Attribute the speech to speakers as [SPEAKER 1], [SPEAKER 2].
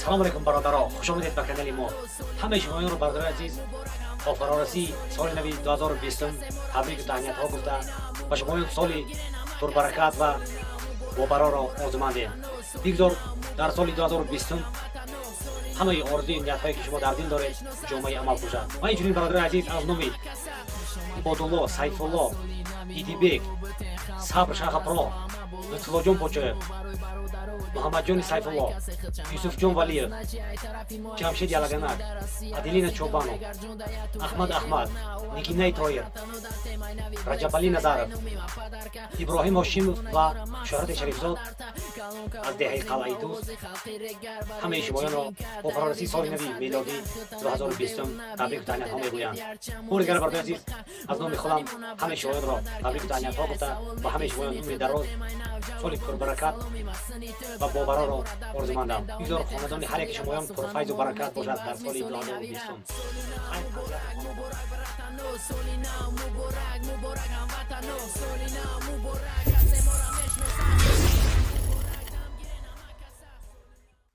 [SPEAKER 1] салом алейкум бародаро, хушомадед ба канали мо. Ҳамаи шумоёнро бародари азиз ба фарорасии соли нави 2020 табрику таҳниятҳо гуфта ба шумоён соли пурбаракат ва бобароро орзумандем. бигзор дар соли 2020 ҳамаи орзуи ниятҳое ки шумо дар дил доред ҷомаи амал кушад. Ва инчунин бародари азиз аз номи Ибодулло, Сайфулло, Идибек, Сабр Шахапро, Лутфуллоҷон Почоев, Муҳаммадҷони Сайфулло, Юсуфҷон Валиев, Ҷамшед Ялаганак, Адилина Чобанов, Аҳмад Аҳмад, Нигинаи Тоир, Раҷабали Назаров, Иброҳим Ҳошимов ва Шӯҳрати Шарифзод аз деҳаи Қалъаи Дӯст ҳамаи шумоёнро бо фарорасии соли нави милодӣ 2020 табрику таҳниятҳо мегӯянд. бори дигар бародари азиз аз номи худам ҳамаи шумоёнро табрику таҳниятҳо гуфта ба ҳамаи шумоён умри дароз, соли пурбаракат ва бобароро орзумандам. бигзор хонадони ҳар яки шумоён пурфайзу баракат бошад дар соли 2020.